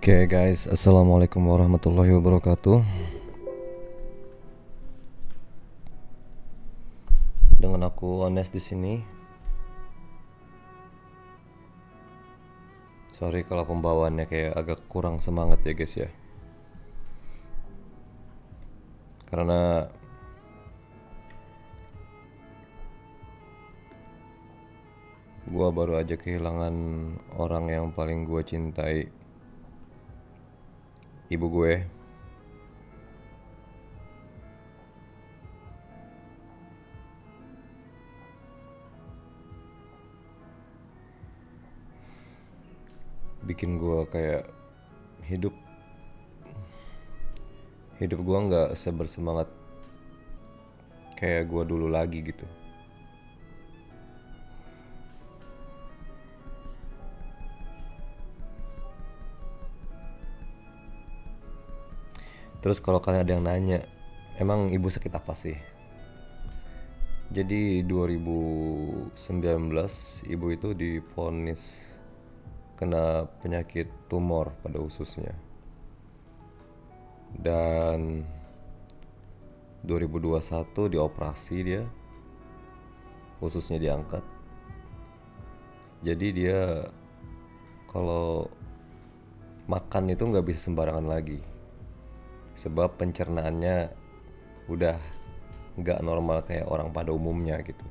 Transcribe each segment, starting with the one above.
Oke guys, assalamualaikum warahmatullahi wabarakatuh. Dengan aku Ones di sini. Sorry kalau pembawaannya kayak agak kurang semangat ya guys ya. Karena gua baru aja kehilangan orang yang paling gua cintai, ibu gue. Bikin gua kayak hidup gua nggak sebersemangat kayak gua dulu lagi gitu. Terus kalau kalian ada yang nanya, emang ibu sakit apa sih? Jadi 2019 ibu itu divonis kena penyakit tumor pada ususnya. Dan 2021 dioperasi dia, ususnya diangkat. Jadi dia kalau makan itu nggak bisa sembarangan lagi, sebab pencernaannya udah nggak normal kayak orang pada umumnya gitu.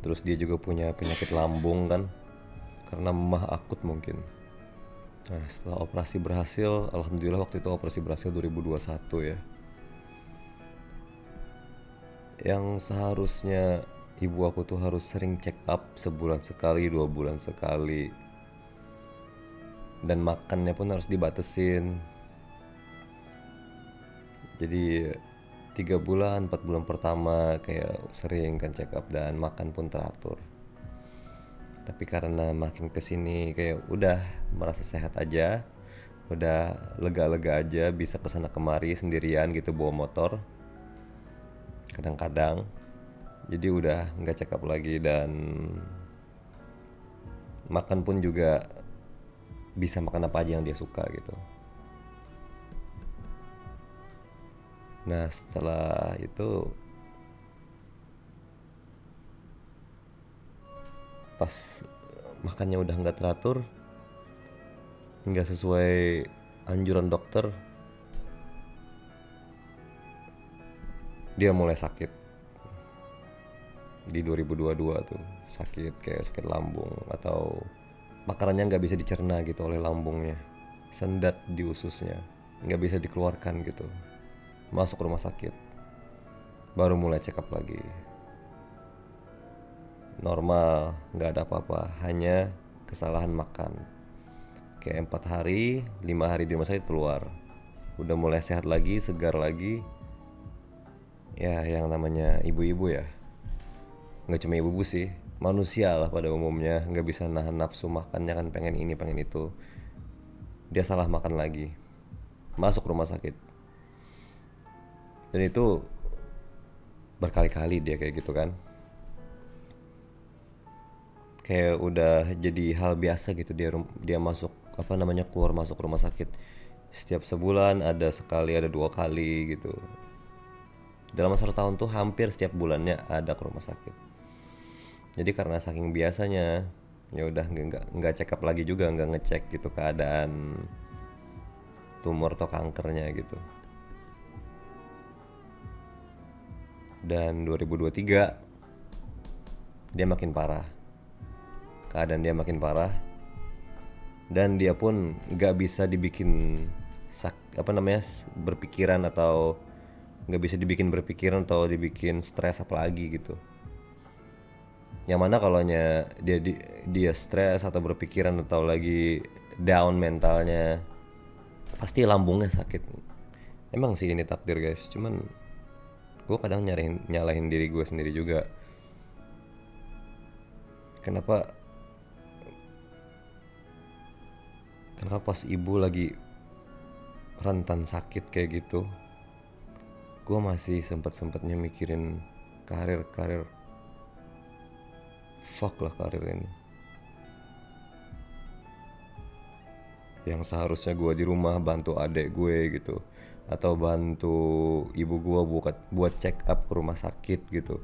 Terus dia juga punya penyakit lambung kan, karena mah akut mungkin. Nah setelah operasi berhasil, alhamdulillah waktu itu operasi berhasil 2021 ya. Yang seharusnya ibu aku tuh harus sering check up sebulan sekali, 2 bulan sekali. Dan makannya pun harus dibatesin. Jadi 3 bulan, 4 bulan pertama kayak sering kan check up dan makan pun teratur. Tapi karena makin kesini kayak udah merasa sehat aja, udah lega-lega aja, bisa kesana kemari sendirian gitu bawa motor kadang-kadang. Jadi udah nggak check up lagi dan makan pun juga bisa makan apa aja yang dia suka gitu. Nah setelah itu pas makannya udah nggak teratur, nggak sesuai anjuran dokter, dia mulai sakit di 2022 tuh. Sakit kayak sakit lambung atau makanannya nggak bisa dicerna gitu oleh lambungnya, sendat di ususnya, nggak bisa dikeluarkan gitu. Masuk rumah sakit, baru mulai check up lagi. Normal, nggak ada apa-apa, hanya kesalahan makan. Kayak 4 hari, 5 hari di rumah sakit keluar, udah mulai sehat lagi, segar lagi. Ya yang namanya ibu-ibu ya, nggak cuma ibu-ibu sih, manusia lah pada umumnya nggak bisa nahan nafsu makannya kan, pengen ini pengen itu. Dia salah makan lagi, masuk rumah sakit. Dan itu berkali-kali dia kayak gitu kan, kayak udah jadi hal biasa gitu. Dia masuk apa namanya, keluar masuk rumah sakit setiap sebulan, ada sekali ada 2 kali gitu. Dalam 1 tahun tuh hampir setiap bulannya ada ke rumah sakit. Jadi karena saking biasanya, ya udah nggak check up lagi juga, nggak ngecek gitu keadaan tumor atau kankernya gitu. Dan 2023 dia makin parah, keadaan dia makin parah, dan dia pun nggak bisa dibikin berpikiran, atau nggak bisa dibikin berpikiran atau dibikin stres apalagi gitu. Yang mana kalau dia stres atau berpikiran atau lagi down mentalnya, pasti lambungnya sakit. Emang sih ini takdir guys, cuman gue kadang nyalahin diri gue sendiri juga. Kenapa pas ibu lagi rentan sakit kayak gitu, gue masih sempetnya mikirin karir. Fuck lah karir ini. yang seharusnya gue di rumah bantu adek gue gitu, atau bantu ibu gue buat check up ke rumah sakit gitu,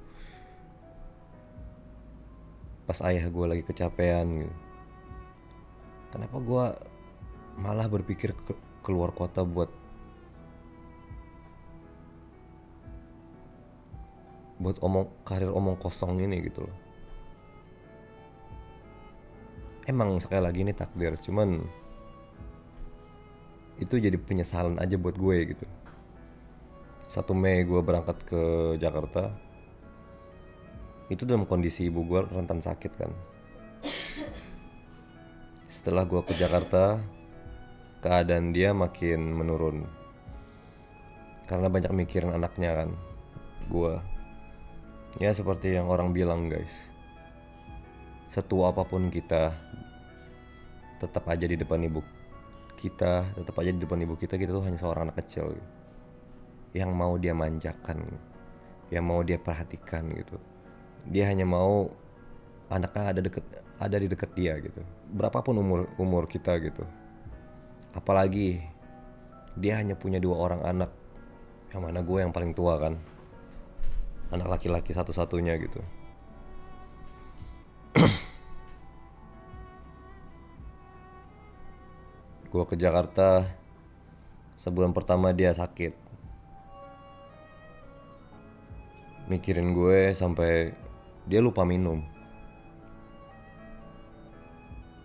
pas ayah gue lagi kecapean gitu. Kenapa gue malah berpikir keluar kota buat karir omong kosong ini gitu loh. Emang sekali lagi ini takdir, cuman itu jadi penyesalan aja buat gue gitu. 1 Mei gue berangkat ke Jakarta, itu dalam kondisi ibu gue rentan sakit kan. Setelah gue ke Jakarta, keadaan dia makin menurun karena banyak mikirin anaknya kan. Gue ya seperti yang orang bilang guys, setua apapun kita, tetap aja di depan ibu kita, kita tuh hanya seorang anak kecil gitu, yang mau dia manjakan, yang mau dia perhatikan gitu. Dia hanya mau anaknya ada di dekat dia gitu, berapapun umur kita gitu. Apalagi dia hanya punya 2 orang anak, yang mana gue yang paling tua kan, anak laki-laki satu-satunya gitu. Gue ke Jakarta, sebulan pertama dia sakit, mikirin gue sampai dia lupa minum.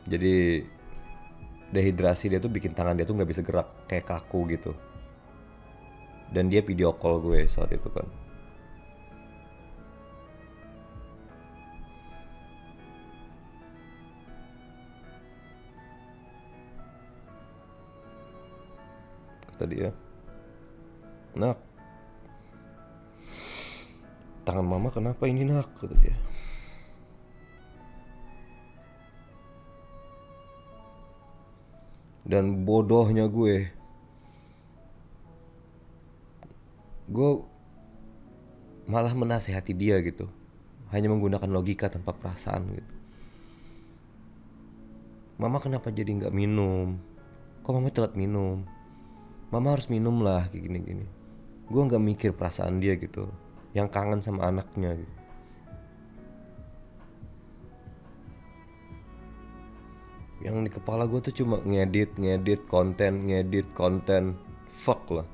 Jadi dehidrasi dia tuh bikin tangan dia tuh nggak bisa gerak, kayak kaku gitu. Dan dia video call gue saat itu kan. Kata dia, "Nak, tangan mama kenapa ini nak?" Kata dia. Dan bodohnya gue malah menasehati dia gitu, hanya menggunakan logika tanpa perasaan gitu. "Mama kenapa jadi nggak minum? Kok mama telat minum? Mama harus minum lah," kayak gini-gini. Gue nggak mikir perasaan dia gitu, yang kangen sama anaknya gitu. Yang di kepala gue tuh cuma ngedit konten, fuck lah.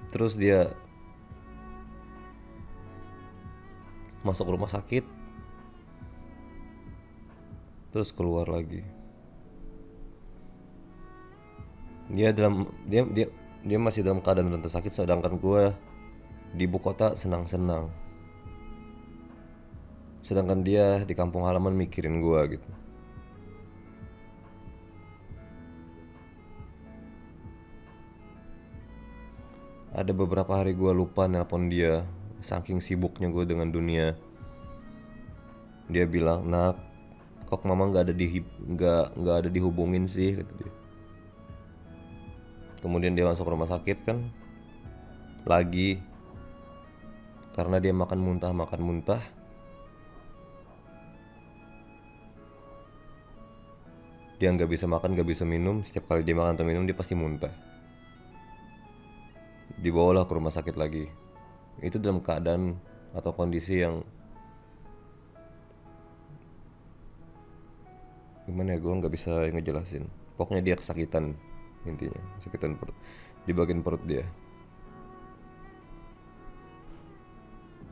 Terus dia masuk rumah sakit, terus keluar lagi. Dia masih dalam keadaan rentan sakit, sedangkan gue di ibu kota senang-senang. Sedangkan dia di kampung halaman mikirin gue gitu. Ada beberapa hari gue lupa nelpon dia, saking sibuknya gue dengan dunia. Dia bilang, "Nak, kok mama nggak ada dihubungin sih," kata dia. Kemudian dia masuk rumah sakit kan, lagi, karena dia makan muntah. Dia nggak bisa makan, nggak bisa minum. Setiap kali dia makan atau minum dia pasti muntah. Dibawalah ke rumah sakit lagi. Itu dalam keadaan atau kondisi yang gimana ya, gue nggak bisa ngejelasin. Pokoknya dia kesakitan, intinya kesakitan perut, di bagian perut dia.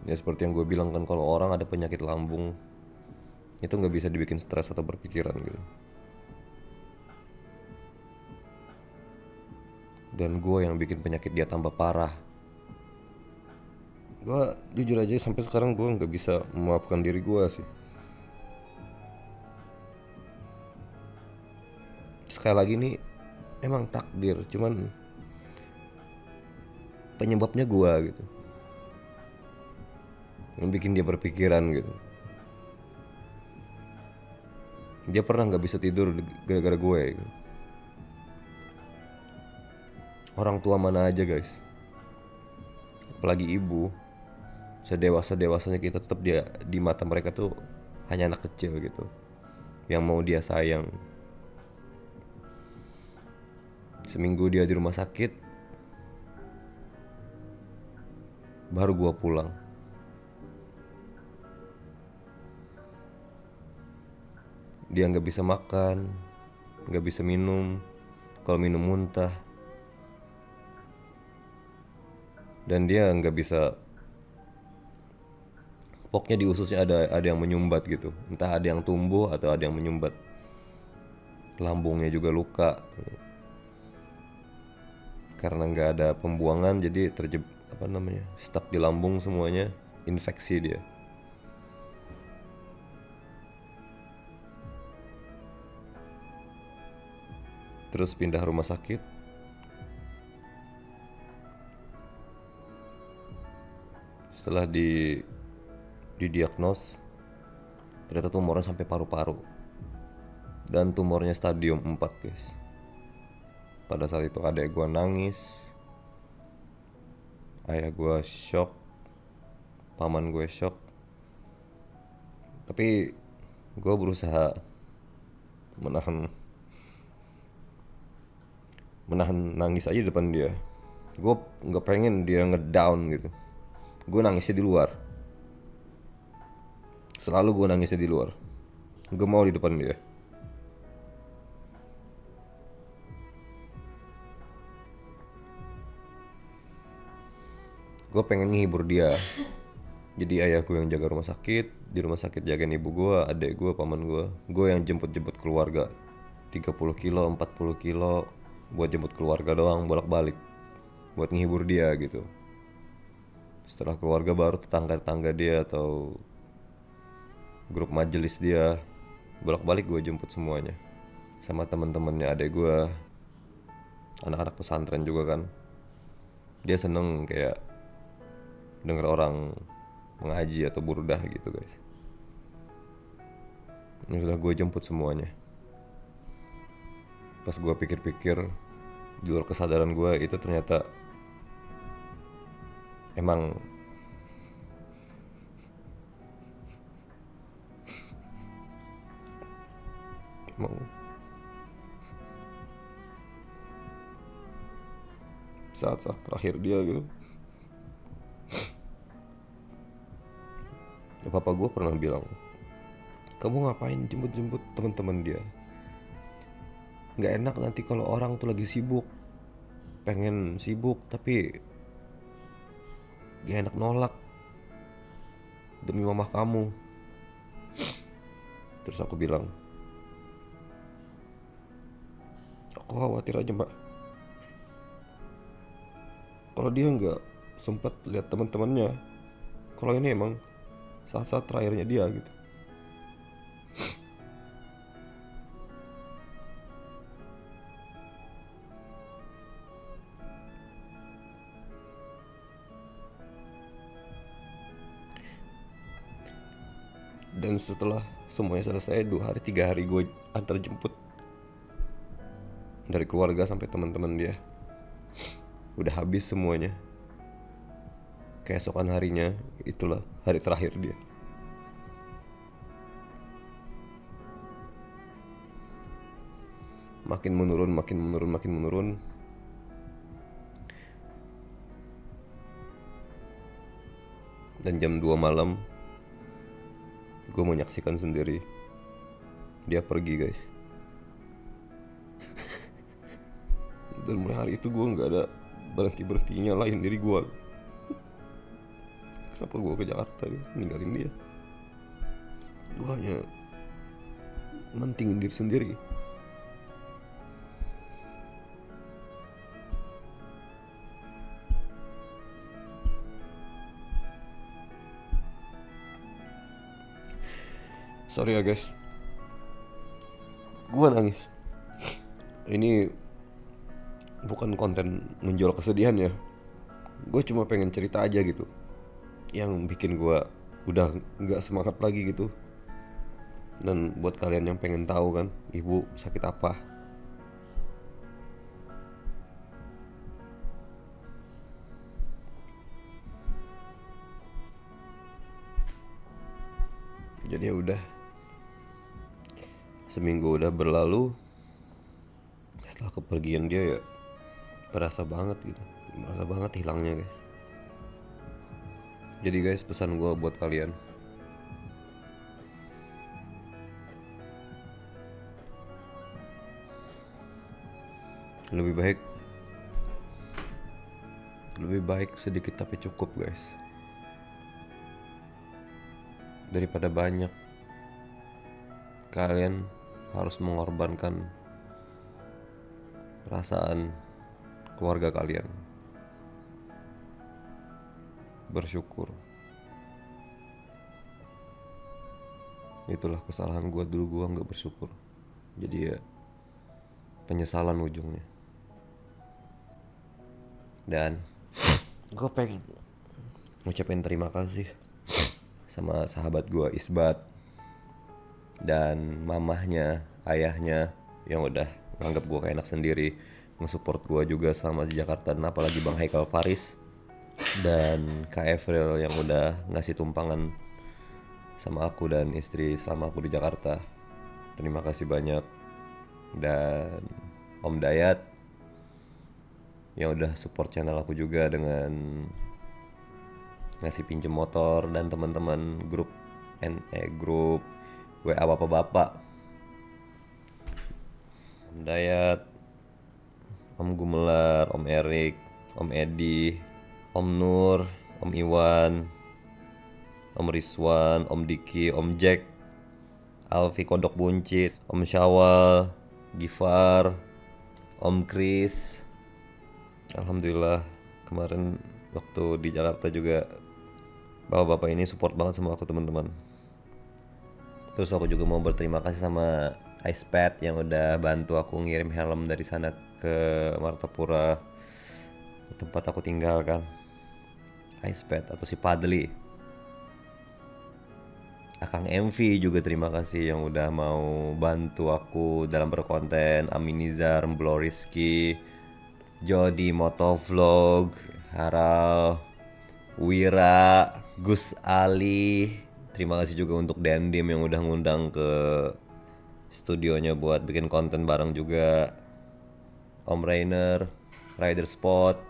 Ya seperti yang gue bilang kan, kalau orang ada penyakit lambung itu nggak bisa dibikin stres atau berpikiran gitu. Dan gue yang bikin penyakit dia tambah parah. Gue jujur aja sampai sekarang gue nggak bisa memaafkan diri gue sih. Sekali lagi nih, emang takdir, cuman penyebabnya gue gitu, yang bikin dia berpikiran gitu. Dia pernah nggak bisa tidur gara-gara gue gitu. Orang tua mana aja guys, apalagi ibu, sedewasa-dewasanya kita tetap dia di mata mereka tuh hanya anak kecil gitu yang mau dia sayang. Seminggu dia di rumah sakit, baru gua pulang. Dia nggak bisa makan, nggak bisa minum, kalau minum muntah, dan dia nggak bisa, pokoknya di ususnya ada yang menyumbat gitu, entah ada yang tumbuh atau ada yang menyumbat. Lambungnya juga luka karena nggak ada pembuangan, jadi stuck di lambung semuanya, infeksi dia. Terus pindah rumah sakit. Setelah didiagnos, ternyata tumornya sampai paru-paru. Dan tumornya stadium 4, guys. Pada saat itu adik gue nangis, ayah gue shock, paman gue shock. Tapi gue berusaha menahan nangis aja di depan dia. Gue nggak pengen dia ngedown gitu. Gue nangisnya di luar. Selalu gue nangisnya di luar. Gue mau di depan dia. Gue pengen nghibur dia. Jadi ayah gue yang jaga rumah sakit, di rumah sakit jagain ibu gue, adik gue, paman gue yang jemput-jemput keluarga 30 kilo, 40 kilo buat jemput keluarga doang, bolak-balik buat nghibur dia gitu. Setelah keluarga baru tetangga-tetangga dia atau grup majelis dia, bolak-balik gue jemput semuanya. Sama temen-temennya adik gue, anak-anak pesantren juga kan. Dia seneng kayak denger orang mengaji atau burdah gitu, guys. Ini sudah gue jemput semuanya. Pas gue pikir-pikir, di luar kesadaran gue itu ternyata emang saat-saat terakhir dia gitu. Papa gue pernah bilang, kamu ngapain jemput-jemput teman-teman dia? Nggak enak nanti kalau orang tuh lagi sibuk, pengen sibuk tapi gak enak nolak demi mamah kamu. Terus aku bilang, aku khawatir aja mbak, kalau dia nggak sempat lihat teman-temannya, kalau ini emang saat-saat terakhirnya dia gitu. Dan setelah semuanya selesai, 2 hari 3 hari gue antar jemput dari keluarga sampai teman-teman dia, udah habis semuanya. Keesokan harinya, itulah hari terakhir dia. Makin menurun, makin menurun, makin menurun. Dan jam 2 malam, gue menyaksikan sendiri dia pergi, guys. Dan mulai hari itu gue gak ada berhenti-berhentinya lain diri gue. Kenapa gue ke Jakarta gitu, ninggalin dia? Gue hanya mentingin diri sendiri. Sorry ya guys, gue nangis. Ini bukan konten menjual kesedihan ya. Gue cuma pengen cerita aja gitu, yang bikin gue udah gak semangat lagi gitu. Dan buat kalian yang pengen tahu kan, ibu sakit apa, jadi ya udah, seminggu udah berlalu, setelah kepergian dia ya berasa banget gitu, berasa banget hilangnya guys. Jadi guys, pesan gue buat kalian, lebih baik sedikit tapi cukup guys, daripada banyak. Kalian harus mengorbankan perasaan keluarga kalian. Bersyukur. Itulah kesalahan gue dulu, gue gak bersyukur. Jadi ya penyesalan ujungnya. Dan gue pengen ngucapin terima kasih sama sahabat gue Isbat dan mamahnya, ayahnya yang udah nganggap gue kayak anak sendiri, nge-support gue juga selama di Jakarta, dan apalagi Bang Haikal Faris dan Kak Evril yang udah ngasih tumpangan sama aku dan istri selama aku di Jakarta. Terima kasih banyak. Dan Om Dayat yang udah support channel aku juga dengan ngasih pinjem motor, dan teman-teman grup WA Bapak-bapak, Om Dayat, Om Gumelar, Om Erik, Om Edi, Om Nur, Om Iwan, Om Rizwan, Om Diki, Om Jack, Alfi Kodok Buncit, Om Syawal, Gifar, Om Kris. Alhamdulillah kemarin waktu di Jakarta juga bapak-bapak ini support banget sama aku teman-teman. Terus aku juga mau berterima kasih sama Icepad yang udah bantu aku ngirim helm dari sana ke Martapura, tempat aku tinggal kan. Icepad atau si Padli. Akang MV juga terima kasih yang udah mau bantu aku dalam berkonten. Aminizar, Bloriski, Jody Motovlog, Haral, Wira, Gus Ali. Terima kasih juga untuk Dendim yang udah ngundang ke studionya buat bikin konten bareng juga. Om Rainer, Rider Spot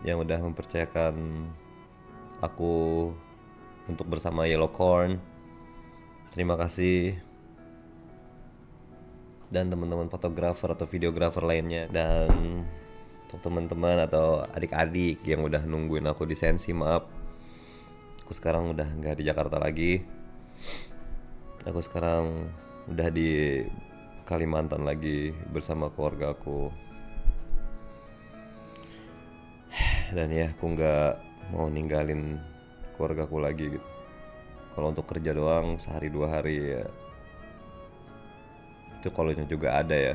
yang udah mempercayakan aku untuk bersama Yellowcorn. Terima kasih. Dan teman-teman fotografer atau videografer lainnya. Dan untuk teman-teman atau adik-adik yang udah nungguin aku di Sensi, maaf. Aku sekarang udah gak di Jakarta lagi. Aku sekarang udah di Kalimantan lagi bersama keluarga aku. Dan ya aku gak mau ninggalin keluarga aku lagi gitu. Kalau untuk kerja doang sehari 2 hari ya itu kalau juga ada ya.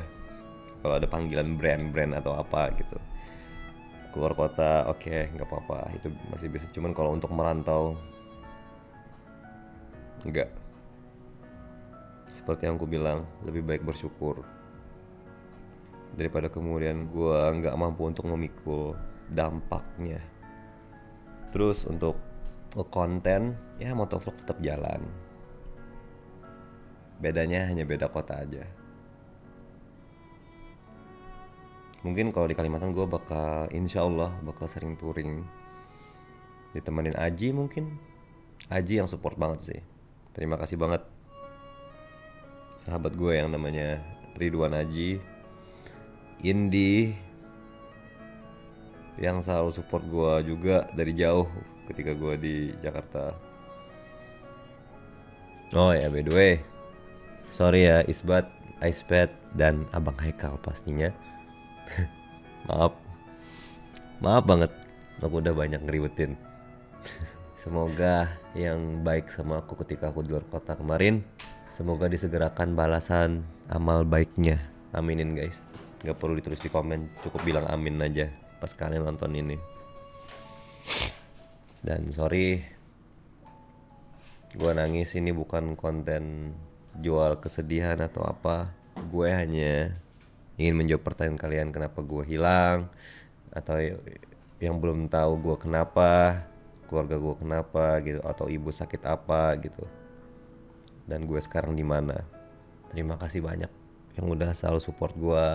Kalau ada panggilan brand atau apa gitu, keluar kota oke, nggak apa-apa, itu masih bisa. Cuman kalau untuk merantau enggak. Seperti yang aku bilang, lebih baik bersyukur daripada kemudian gue nggak mampu untuk memikul dampaknya. Terus untuk konten ya motovlog tetap jalan, bedanya hanya beda kota aja. Mungkin kalau di Kalimantan gue insya Allah bakal sering touring, ditemenin Aji mungkin. Aji yang support banget sih. Terima kasih banget sahabat gue yang namanya Ridwan Aji, Indi, yang selalu support gue juga dari jauh ketika gue di Jakarta. Oh ya, by the way, sorry ya Isbat, Icepad, dan Abang Haikal pastinya. Maaf banget, aku udah banyak ngeribetin. Semoga yang baik sama aku ketika aku di luar kota kemarin, semoga disegerakan balasan amal baiknya. Aminin guys, gak perlu ditulis di komen, cukup bilang amin aja pas kalian nonton ini. Dan sorry, gue nangis ini bukan konten jual kesedihan atau apa. Gue hanya ingin menjawab pertanyaan kalian, kenapa gue hilang, atau yang belum tahu gue kenapa, keluarga gue kenapa gitu, atau ibu sakit apa gitu, dan gue sekarang di mana. Terima kasih banyak yang udah selalu support gue,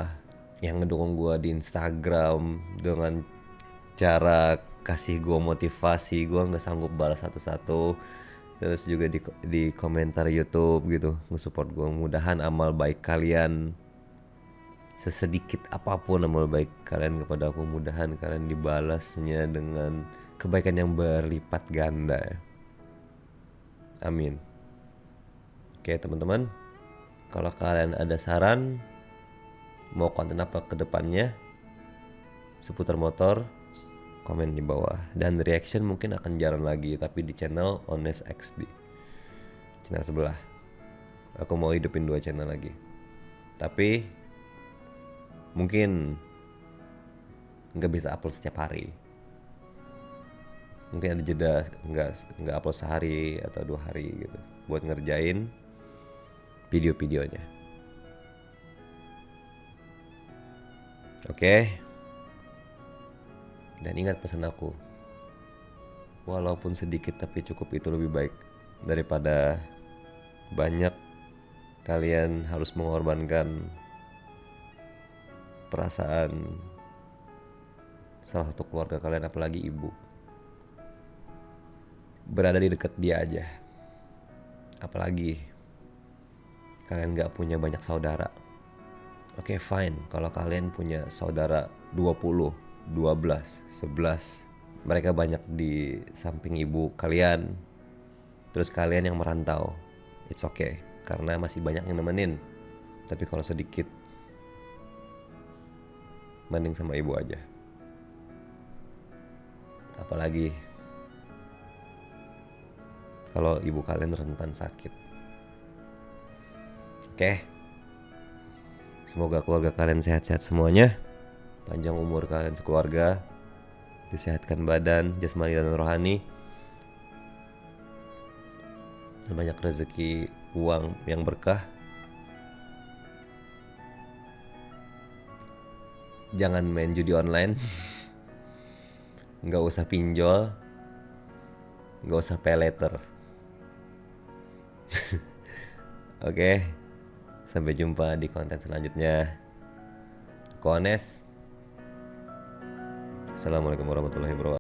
yang ngedukung gue di Instagram dengan cara kasih gue motivasi. Gue nggak sanggup balas satu-satu. Terus juga di komentar YouTube gitu nge-support gue. Mudahan amal baik kalian, sesedikit apapun amal baik kalian kepada aku, mudahan kalian dibalasnya dengan kebaikan yang berlipat ganda. Amin. Oke teman-teman, kalau kalian ada saran mau konten apa ke depannya seputar motor, komen di bawah. Dan reaction mungkin akan jarang lagi, tapi di channel Honest XD, channel sebelah. Aku mau hidupin 2 channel lagi, tapi mungkin nggak bisa upload setiap hari. Mungkin ada jeda, nggak upload sehari atau 2 hari gitu buat ngerjain video-videonya. Oke. Dan ingat pesan aku, walaupun sedikit tapi cukup itu lebih baik daripada banyak kalian harus mengorbankan perasaan salah satu keluarga kalian, apalagi ibu, berada di dekat dia aja. Apalagi kalian gak punya banyak saudara. Oke, fine kalau kalian punya saudara 20, 12, 11, mereka banyak di samping ibu kalian, terus kalian yang merantau, it's okay karena masih banyak yang nemenin. Tapi kalau sedikit, mending sama ibu aja. Apalagi kalau ibu kalian rentan sakit. Oke. Semoga keluarga kalian sehat-sehat semuanya, panjang umur kalian sekeluarga, disehatkan badan, jasmani dan rohani, dan banyak rezeki uang yang berkah. Jangan main judi online. Nggak usah pinjol, nggak usah pay later. Oke, sampai jumpa di konten selanjutnya. Aku Honest. Assalamualaikum warahmatullahi wabarakatuh.